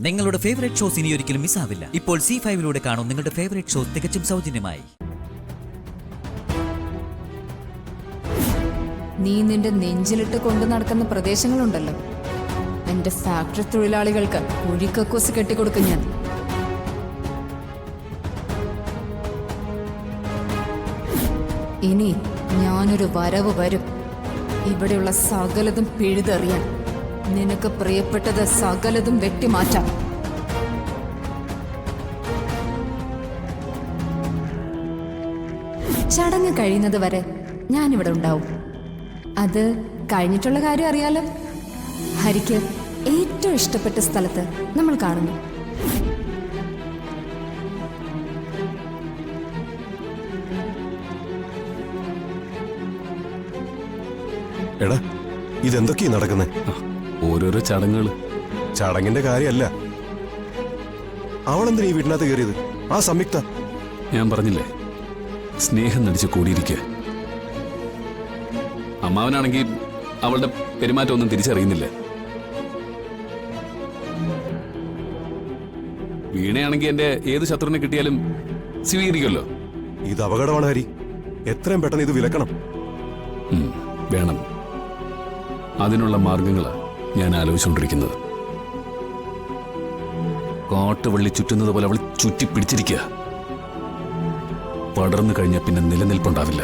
നിങ്ങളുടെ favourite shows ഇനി ഒരിക്കലും മിസ്സാവില്ല. ഇപ്പോൾ C5 കാണും നിങ്ങളുടെ ഫേവറേറ്റ് ഷോസ് തികച്ചും സൗജന്യമായി. നീ നിന്റെ നെഞ്ചിലിട്ട് കൊണ്ടു നടക്കുന്ന പ്രദേശങ്ങളുണ്ടല്ലോ, എന്റെ ഫാക്ടറി തൊഴിലാളികൾക്ക് കുഴിക്കക്കൂസ് കെട്ടിക്കൊടുക്കും ഞാൻ. ഇനി ഞാനൊരു വരവ് വരും, ഇവിടെയുള്ള സകലതും പിഴുതെറിയാൻ. നിനക്ക് പ്രിയപ്പെട്ടത് സകലതും വെട്ടിമാറ്റാം. ചടങ്ങ് കഴിയുന്നത് വരെ ഞാനിവിടെ ഉണ്ടാവും. അത് കഴിഞ്ഞിട്ടുള്ള കാര്യം അറിയാലോ. ഹരിക്ക് ഏറ്റവും ഇഷ്ടപ്പെട്ട സ്ഥലത്ത് നമ്മൾ കാണുന്നു. എടാ, ഇതെന്തൊക്കെയാ നടക്കുന്നേ? ഓരോരോ ചടങ്ങുകൾ. ചടങ്ങിന്റെ കാര്യമല്ല. അവളെന്തിനാ ഈ വീട്ടിനകത്ത് കയറിയത്? ആ സംയുക്ത ഞാൻ പറഞ്ഞില്ലേ, സ്നേഹം നടിച്ച് കൂടിയിരിക്കുക. അമ്മാവനാണെങ്കിൽ അവളുടെ പെരുമാറ്റം ഒന്നും തിരിച്ചറിയുന്നില്ല. വീണയാണെങ്കിൽ എന്റെ ഏത് ശത്രുവിനെ കിട്ടിയാലും സ്വീകരിക്കുമല്ലോ. ഇത് അപകടമാണ് ഹരി. എത്രയും പെട്ടെന്ന് ഇത് വിലക്കണം. വേണം. അതിനുള്ള മാർഗങ്ങളാണ് ഞാൻ ആലോചിച്ചുകൊണ്ടിരിക്കുന്നത്. കാട്ടുവള്ളി ചുറ്റുന്നത് പോലെ അവൾ ചുറ്റിപ്പിടിച്ചിരിക്കുക. പടർന്നു കഴിഞ്ഞാൽ പിന്നെ നിലനിൽപ്പുണ്ടാവില്ല.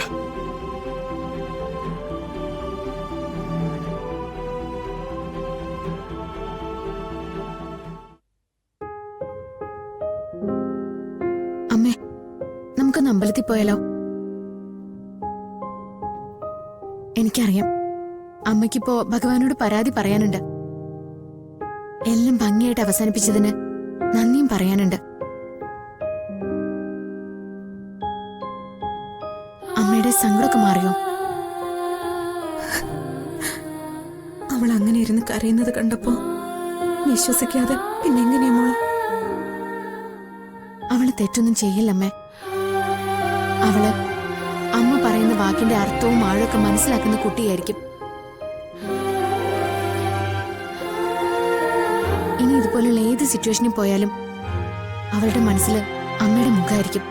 അമ്മേ, നമുക്കൊന്ന് അമ്പലത്തിൽ പോയാലോ? എനിക്കറിയാം, അമ്മയ്ക്കിപ്പോ ഭഗവാനോട് പരാതി പറയാനുണ്ട്. എല്ലാം ഭംഗിയായിട്ട് അവസാനിപ്പിച്ചതിന് നന്ദിയും പറയാനുണ്ട്. അമ്മയുടെ സങ്കടമൊക്കെ മാറിയോ? അവൾ അങ്ങനെ ഇരുന്ന് കരയുന്നത് കണ്ടപ്പോ വിശ്വസിക്കാതെ പിന്നെങ്ങനെയാ മോളെ? അവള് തെറ്റൊന്നും ചെയ്യില്ലമ്മേ. അവള് അമ്മ പറയുന്ന വാക്കിന്റെ അർത്ഥവും ആഴമൊക്കെ മനസ്സിലാക്കുന്ന കുട്ടിയായിരിക്കും. ഇനി ഇതുപോലുള്ള ഏത് സിറ്റുവേഷനിൽ പോയാലും അവളുടെ മനസ്സിൽ അമ്മയുടെ മുഖമായിരിക്കും.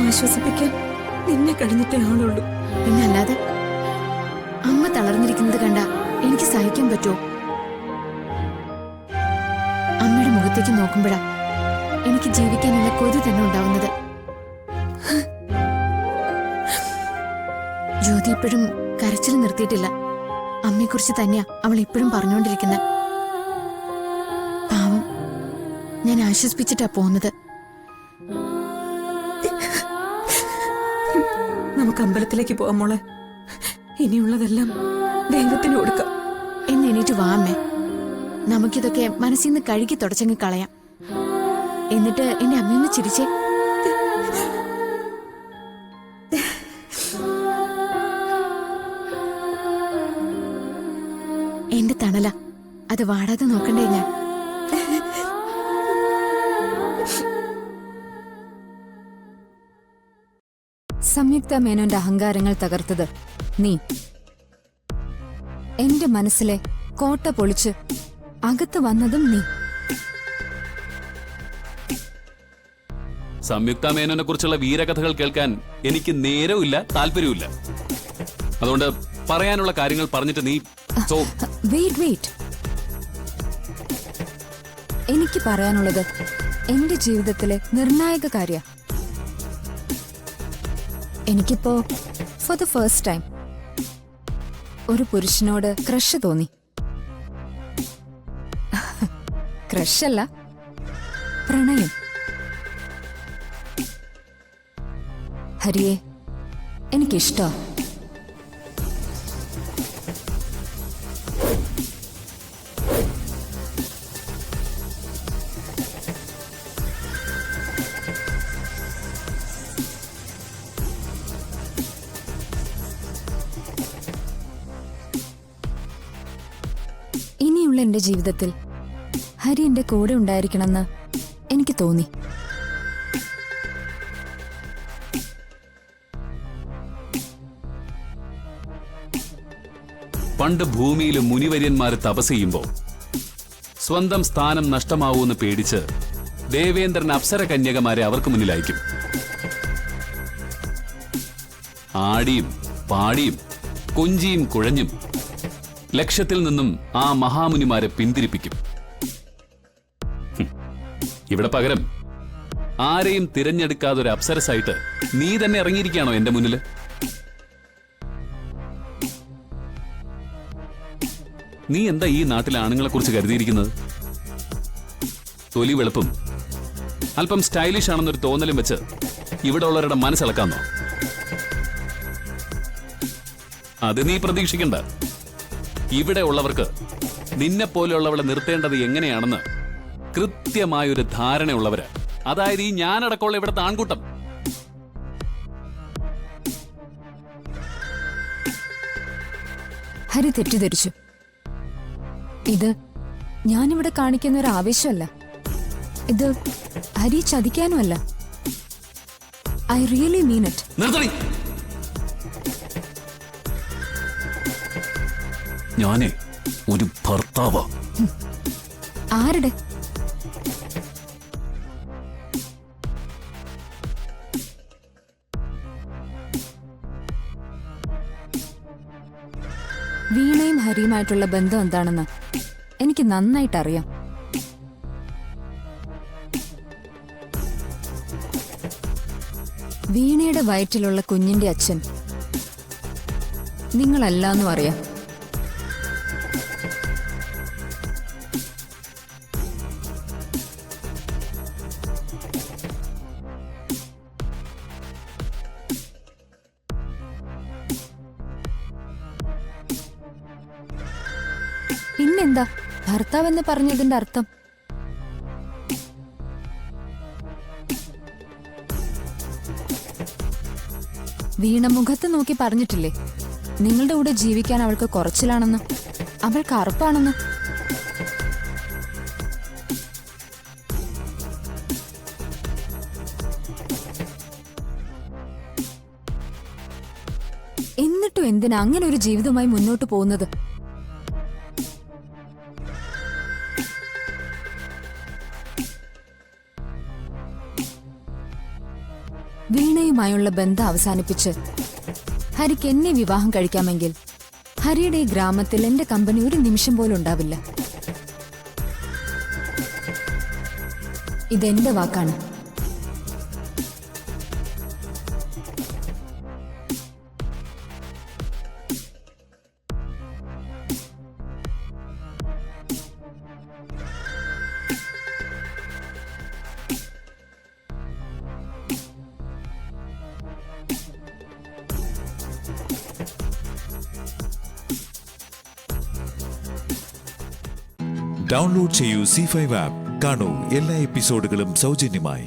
ആശ്വസിപ്പിക്കാൻ നിന്നെ കഴിഞ്ഞിട്ടേ ആളുള്ളൂ. പിന്നെ അല്ലാതെ അമ്മ തളർന്നിരിക്കുന്നത് കണ്ട എനിക്ക് സഹിക്കാൻ പറ്റുമോ? അമ്മയുടെ മുഖത്തേക്ക് നോക്കുമ്പോഴാ എനിക്ക് ജീവിക്കാനുള്ള കൊതി തന്നെ ഉണ്ടാവുന്നത്. ജ്യോതി ഇപ്പോഴും കരച്ചിൽ നിർത്തിയിട്ടില്ല. അമ്മയെക്കുറിച്ച് തന്നെയാ അവൾ ഇപ്പോഴും പറഞ്ഞുകൊണ്ടിരിക്കുന്നത്. പാവം, ഞാൻ ആശ്വസിപ്പിച്ചിട്ടാ പോകുന്നത്. നമുക്ക് അമ്പലത്തിലേക്ക് പോവാം മോളെ. ഇനിയുള്ളതെല്ലാം ദൈവത്തിന് കൊടുക്കാം. എന്ന് എണീറ്റ് വാ അമ്മേ. നമുക്കിതൊക്കെ മനസ്സിൽ നിന്ന് കഴുകി തുടച്ചങ്ങ് കളയാം. എന്നിട്ട് എന്റെ അമ്മയൊന്ന് ചിരിച്ചേ. എന്റെ തണല, അത് വാടാതെ നോക്കണ്ടേ ഞാൻ? സംയുക്ത മേനോന്റെ അഹങ്കാരങ്ങൾ തകർത്തത് നീ. എന്റെ മനസ്സിലെ കോട്ട പൊളിച്ച് അകത്ത് വന്നതും നീ. സംയുക്ത മേനോനെ കുറിച്ചുള്ള വീരകഥകൾ കേൾക്കാൻ എനിക്ക് നേരവുമില്ല, താല്പര്യവുമില്ല. അതുകൊണ്ട് പറയാനുള്ള കാര്യങ്ങൾ പറഞ്ഞിട്ട് നീ വെയിറ്റ്. എനിക്ക് പറയാനുള്ളത് എന്റെ ജീവിതത്തിലെ നിർണായക കാര്യ. എനിക്കിപ്പോ ഫോർ ദ ഫസ്റ്റ് ടൈം ഒരു പുരുഷനോട് ക്രഷ് തോന്നി. ക്രഷല്ല, പ്രണയം. ഹരിയെ എനിക്കിഷ്ടോ. ഇനിയുള്ള എന്റെ ജീവിതത്തിൽ ഹരി എന്റെ കൂടെ ഉണ്ടായിരിക്കണമെന്ന് എനിക്ക് തോന്നി. പണ്ട് ഭൂമിയിൽ മുനിവര്യന്മാർ തപസ് ചെയ്യുമ്പോൾ സ്വന്തം സ്ഥാനം നഷ്ടമാവൂന്ന് പേടിച്ച് ദേവേന്ദ്രൻ അപ്സര കന്യകമാരെ അവർക്ക് മുന്നിൽ അയക്കും. ആടിയും പാടിയും കൊഞ്ചിയും കുഴഞ്ഞും ലക്ഷ്യത്തിൽ നിന്നും ആ മഹാമുനിമാരെ പിന്തിരിപ്പിക്കും. ഇവിടെ പകരം ആരെയും തിരഞ്ഞെടുക്കാതെ ഒരു അപ്സരസായിട്ട് നീ തന്നെ ഇറങ്ങിയിരിക്കുകയാണോ എന്റെ മുന്നിൽ? നീ എന്താ ഈ നാട്ടിലെ ആണുങ്ങളെ കുറിച്ച് കരുതിയിരിക്കുന്നത്? തൊലി വെളുപ്പും അല്പം സ്റ്റൈലിഷ് ആണെന്നൊരു തോന്നലും വെച്ച് ഇവിടെ ഉള്ളവരുടെ മനസ്സിളക്കാന്നോ? അത് നീ പ്രതീക്ഷിക്കണ്ട. ഇവിടെ ഉള്ളവർക്ക് നിന്നെ പോലെയുള്ളവളെ നിർത്തേണ്ടത് എങ്ങനെയാണെന്ന് കൃത്യമായൊരു ധാരണയുള്ളവര്. അതായത് ഈ ഞാനടക്കമുള്ള ഇവിടുത്തെ ആൺകൂട്ടം. ഹരി തെറ്റിദ്ധരിച്ചു. ഇത് ഞാനിവിടെ കാണിക്കുന്ന ഒരു ആവേശമല്ല. ഇത് ഹരി ചതിക്കാനുമല്ല. I really mean it. നിർത്തടി. ഞാനേ ഒരു ഭർത്താവാ. ആരുടെ? വീണയും ഹരിയുമായിട്ടുള്ള ബന്ധം എന്താണെന്ന് എനിക്ക് നന്നായിട്ടറിയാം. വീണയുടെ വയറ്റിലുള്ള കുഞ്ഞിന്റെ അച്ഛൻ നിങ്ങളല്ലാന്നും അറിയാം. പിന്നെന്താ ഭർത്താവെന്ന് പറഞ്ഞതിന്റെ അർത്ഥം? വീണ മുഖത്ത് നോക്കി പറഞ്ഞിട്ടില്ലേ നിങ്ങളുടെ കൂടെ ജീവിക്കാൻ അവൾക്ക് കുറച്ചിലാണെന്ന്, അവൾക്ക് അറപ്പാണെന്ന്. എന്നിട്ടും എന്തിനാ അങ്ങനെ ഒരു ജീവിതവുമായി മുന്നോട്ട് പോകുന്നത്? വീണയുമായുള്ള ബന്ധം അവസാനിപ്പിച്ച് ഹരിക്ക് എന്നെ വിവാഹം കഴിക്കാമെങ്കിൽ ഹരിയുടെ ഈ ഗ്രാമത്തിൽ എന്റെ കമ്പനി ഒരു നിമിഷം പോലും ഉണ്ടാവില്ല. ഇതെന്റെ വാക്കാണ്. ഡൗൺലോഡ് ചെയ്യൂ C5 ആപ്പ്. കാണൂ എല്ലാ എപ്പിസോഡുകളും സൗജന്യമായി.